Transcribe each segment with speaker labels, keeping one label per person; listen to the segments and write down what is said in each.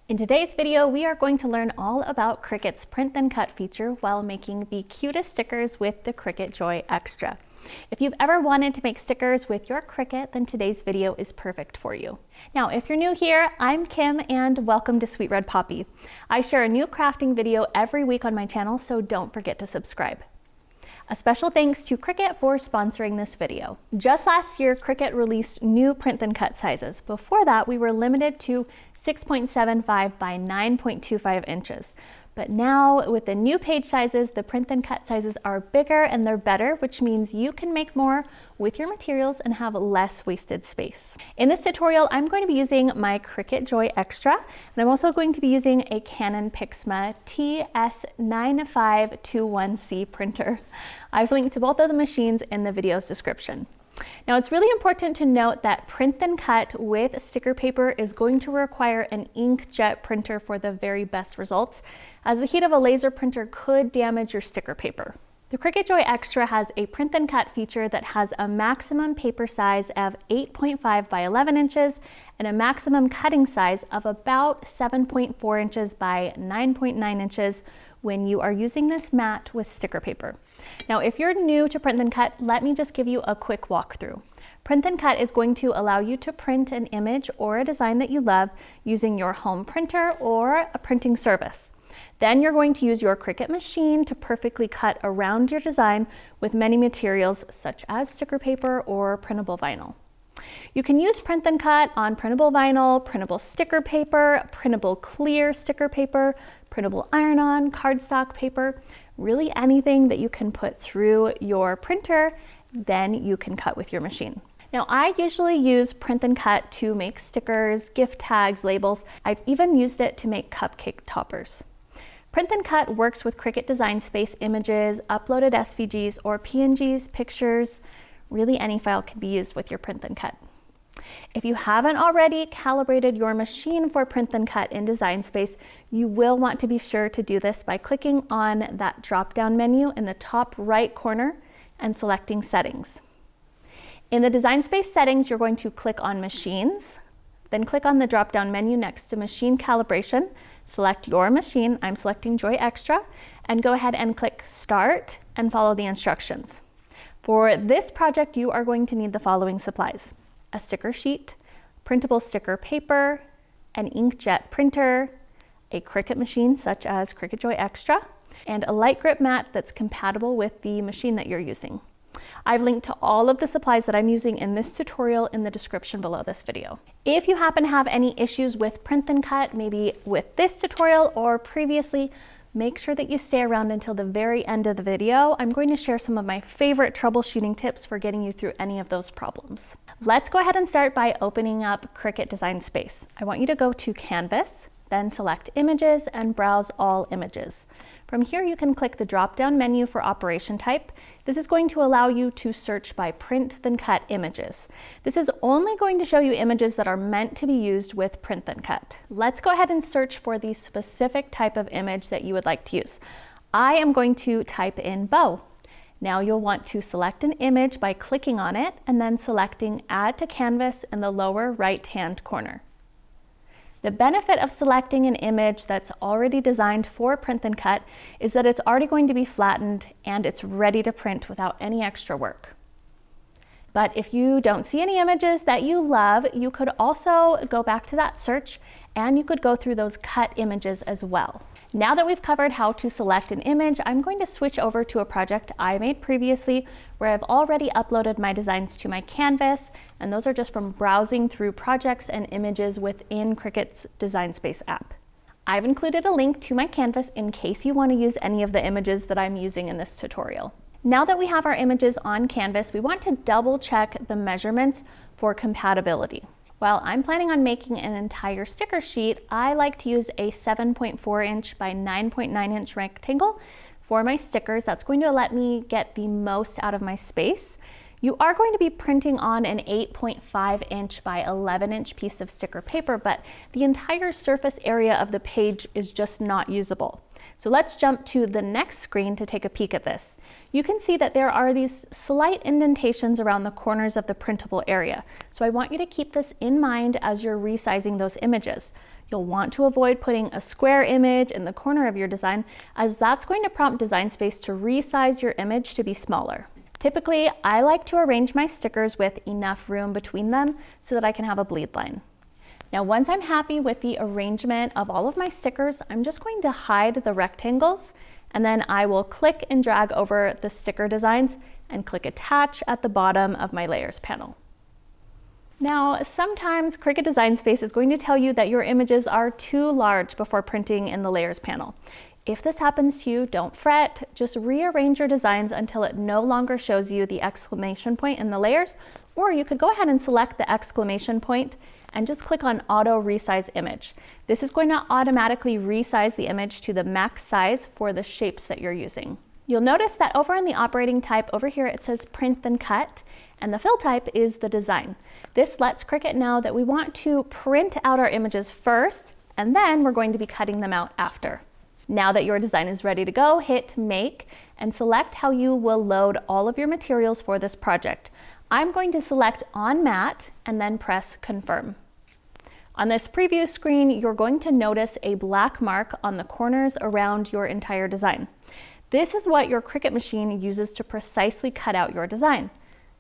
Speaker 1: In today's video, we are going to learn all about Cricut's Print and Cut feature while making the cutest stickers with the Cricut Joy Xtra. If you've ever wanted to make stickers with your Cricut, then today's video is perfect for you. Now, if you're new here, I'm Kim and welcome to Sweet Red Poppy. I share a new crafting video every week on my channel, so don't forget to subscribe. A special thanks to Cricut for sponsoring this video. Just last year, Cricut released new print and cut sizes. Before that, we were limited to 6.75 by 9.25 inches. But now, with the new page sizes, the print and cut sizes are bigger and they're better, which means you can make more with your materials and have less wasted space. In this tutorial, I'm going to be using my Cricut Joy Xtra, and I'm also going to be using a Canon Pixma TS9521C printer. I've linked to both of the machines in the video's description. Now, it's really important to note that print and cut with sticker paper is going to require an inkjet printer for the very best results, as the heat of a laser printer could damage your sticker paper. The Cricut Joy Xtra has a print and cut feature that has a maximum paper size of 8.5 by 11 inches and a maximum cutting size of about 7.4 inches by 9.9 inches when you are using this mat with sticker paper. Now, if you're new to print and cut, let me just give you a quick walkthrough. Print and cut is going to allow you to print an image or a design that you love using your home printer or a printing service. Then you're going to use your Cricut machine to perfectly cut around your design with many materials such as sticker paper or printable vinyl. You can use print and cut on printable vinyl, printable sticker paper, printable clear sticker paper, printable iron-on, cardstock paper, really anything that you can put through your printer, then you can cut with your machine. Now, I usually use print and cut to make stickers, gift tags, labels. I've even used it to make cupcake toppers. Print and cut works with Cricut Design Space images, uploaded SVGs or PNGs, pictures. Really any file can be used with your print and cut. If you haven't already calibrated your machine for print and cut in Design Space, you will want to be sure to do this by clicking on that drop-down menu in the top right corner and selecting Settings. In the Design Space settings, you're going to click on Machines, then click on the drop-down menu next to Machine Calibration, select your machine, I'm selecting Joy Xtra, and go ahead and click Start and follow the instructions. For this project, you are going to need the following supplies: a sticker sheet, printable sticker paper, an inkjet printer, a Cricut machine such as Cricut Joy Xtra, and a light grip mat that's compatible with the machine that you're using. I've linked to all of the supplies that I'm using in this tutorial in the description below this video. If you happen to have any issues with print and cut, maybe with this tutorial or previously, make sure that you stay around until the very end of the video. I'm going to share some of my favorite troubleshooting tips for getting you through any of those problems. Let's go ahead and start by opening up Cricut Design Space. I want you to go to Canvas, then select Images and browse all images. From here, you can click the drop-down menu for operation type. This is going to allow you to search by print then cut images. This is only going to show you images that are meant to be used with print then cut. Let's go ahead and search for the specific type of image that you would like to use. I am going to type in bow. Now you'll want to select an image by clicking on it and then selecting Add to Canvas in the lower right-hand corner. The benefit of selecting an image that's already designed for print and cut is that it's already going to be flattened and it's ready to print without any extra work. But if you don't see any images that you love, you could also go back to that search and you could go through those cut images as well. Now that we've covered how to select an image, I'm going to switch over to a project I made previously where I've already uploaded my designs to my canvas, and those are just from browsing through projects and images within Cricut's Design Space app. I've included a link to my canvas in case you want to use any of the images that I'm using in this tutorial. Now that we have our images on canvas, we want to double check the measurements for compatibility. While I'm planning on making an entire sticker sheet, I like to use a 7.4 inch by 9.9 inch rectangle for my stickers. That's going to let me get the most out of my space. You are going to be printing on an 8.5 inch by 11 inch piece of sticker paper, but the entire surface area of the page is just not usable. So let's jump to the next screen to take a peek at this. You can see that there are these slight indentations around the corners of the printable area. So I want you to keep this in mind as you're resizing those images. You'll want to avoid putting a square image in the corner of your design, as that's going to prompt Design Space to resize your image to be smaller. Typically, I like to arrange my stickers with enough room between them so that I can have a bleed line. Now, once I'm happy with the arrangement of all of my stickers, I'm just going to hide the rectangles, and then I will click and drag over the sticker designs and click Attach at the bottom of my Layers panel. Now, sometimes Cricut Design Space is going to tell you that your images are too large before printing in the Layers panel. If this happens to you, don't fret. Just rearrange your designs until it no longer shows you the exclamation point in the layers, or you could go ahead and select the exclamation point and just click on Auto Resize Image. This is going to automatically resize the image to the max size for the shapes that you're using. You'll notice that over in the operating type over here, it says Print then Cut, and the fill type is the design. This lets Cricut know that we want to print out our images first, and then we're going to be cutting them out after. Now that your design is ready to go, hit Make and select how you will load all of your materials for this project. I'm going to select On Matte and then press Confirm. On this preview screen, you're going to notice a black mark on the corners around your entire design. This is what your Cricut machine uses to precisely cut out your design.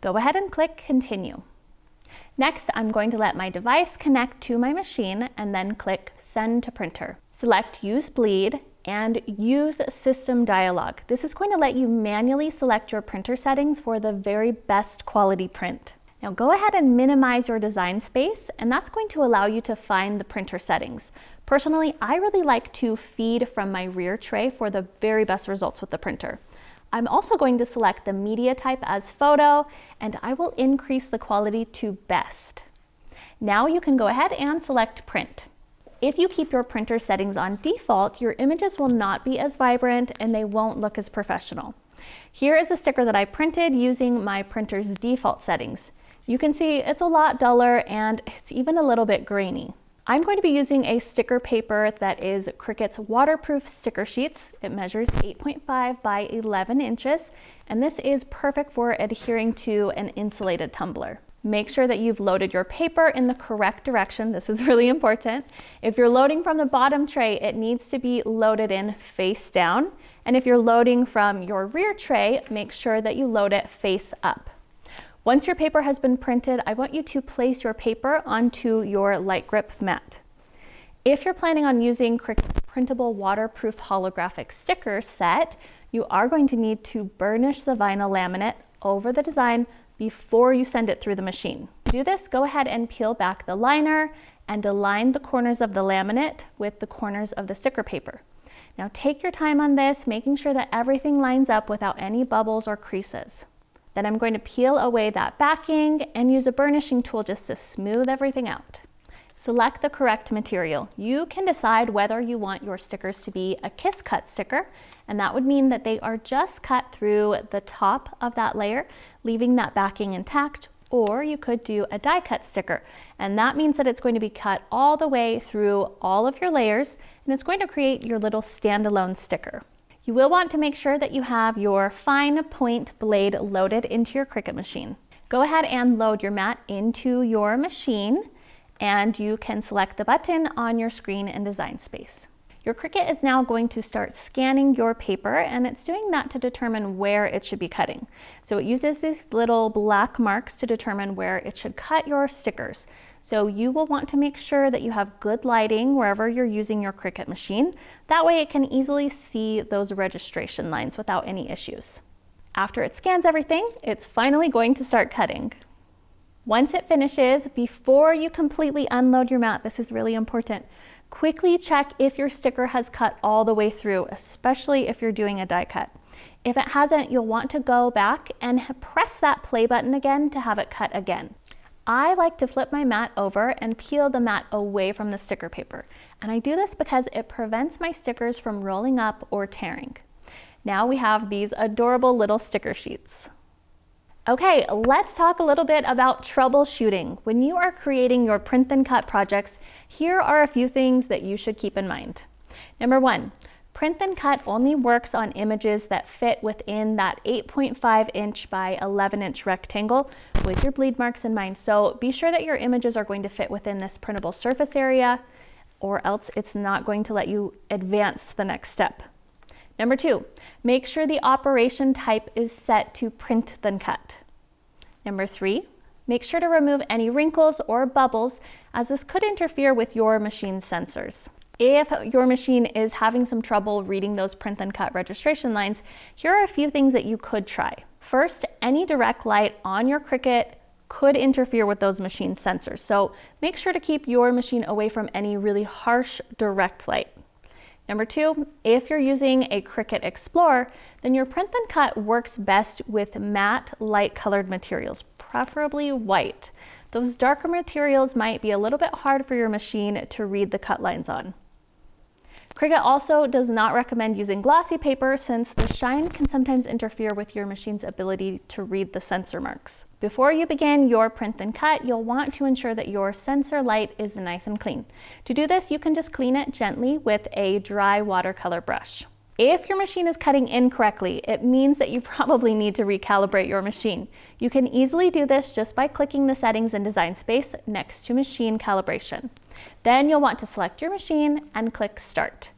Speaker 1: Go ahead and click Continue. Next, I'm going to let my device connect to my machine and then click Send to Printer. Select Use Bleed and Use System Dialog. This is going to let you manually select your printer settings for the very best quality print. Now go ahead and minimize your design space, and that's going to allow you to find the printer settings. Personally, I really like to feed from my rear tray for the very best results with the printer. I'm also going to select the media type as photo, and I will increase the quality to best. Now you can go ahead and select Print. If you keep your printer settings on default, your images will not be as vibrant and they won't look as professional. Here is a sticker that I printed using my printer's default settings. You can see it's a lot duller and it's even a little bit grainy. I'm going to be using a sticker paper that is Cricut's waterproof sticker sheets. It measures 8.5 by 11 inches, and this is perfect for adhering to an insulated tumbler. Make sure that you've loaded your paper in the correct direction. This is really important. If you're loading from the bottom tray, it needs to be loaded in face down. And if you're loading from your rear tray, make sure that you load it face up. Once your paper has been printed, I want you to place your paper onto your light grip mat. If you're planning on using Cricut's printable waterproof holographic sticker set, you are going to need to burnish the vinyl laminate over the design before you send it through the machine. To do this, go ahead and peel back the liner and align the corners of the laminate with the corners of the sticker paper. Now take your time on this, making sure that everything lines up without any bubbles or creases. Then I'm going to peel away that backing and use a burnishing tool just to smooth everything out. Select the correct material. You can decide whether you want your stickers to be a kiss cut sticker, and that would mean that they are just cut through the top of that layer, leaving that backing intact, or you could do a die cut sticker, and that means that it's going to be cut all the way through all of your layers, and it's going to create your little standalone sticker. You will want to make sure that you have your fine point blade loaded into your Cricut machine. Go ahead and load your mat into your machine, and you can select the button on your screen in Design Space. Your Cricut is now going to start scanning your paper, and it's doing that to determine where it should be cutting. So it uses these little black marks to determine where it should cut your stickers. So you will want to make sure that you have good lighting wherever you're using your Cricut machine. That way it can easily see those registration lines without any issues. After it scans everything, it's finally going to start cutting. Once it finishes, before you completely unload your mat, this is really important, quickly check if your sticker has cut all the way through, especially if you're doing a die cut. If it hasn't, you'll want to go back and press that play button again to have it cut again. I like to flip my mat over and peel the mat away from the sticker paper. And I do this because it prevents my stickers from rolling up or tearing. Now we have these adorable little sticker sheets. Okay, let's talk a little bit about troubleshooting. When you are creating your print and cut projects, here are a few things that you should keep in mind. Number one, print and cut only works on images that fit within that 8.5 inch by 11 inch rectangle with your bleed marks in mind. So be sure that your images are going to fit within this printable surface area, or else it's not going to let you advance to the next step. Number 2, make sure the operation type is set to print then cut. Number 3, make sure to remove any wrinkles or bubbles, as this could interfere with your machine's sensors. If your machine is having some trouble reading those print and cut registration lines, here are a few things that you could try. First, any direct light on your Cricut could interfere with those machine sensors, so make sure to keep your machine away from any really harsh direct light. Number 2, if you're using a Cricut Explorer, then your print and cut works best with matte, light-colored materials, preferably white. Those darker materials might be a little bit hard for your machine to read the cut lines on. Cricut also does not recommend using glossy paper, since the shine can sometimes interfere with your machine's ability to read the sensor marks. Before you begin your print and cut, you'll want to ensure that your sensor light is nice and clean. To do this, you can just clean it gently with a dry watercolor brush. If your machine is cutting incorrectly, it means that you probably need to recalibrate your machine. You can easily do this just by clicking the settings in Design Space next to Machine Calibration. Then you'll want to select your machine and click Start.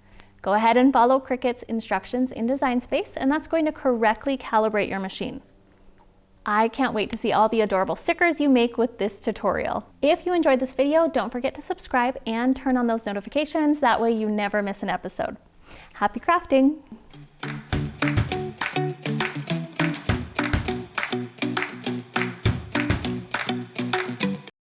Speaker 1: Go ahead and follow Cricut's instructions in Design Space, and that's going to correctly calibrate your machine. I can't wait to see all the adorable stickers you make with this tutorial. If you enjoyed this video, don't forget to subscribe and turn on those notifications. That way you never miss an episode. Happy crafting!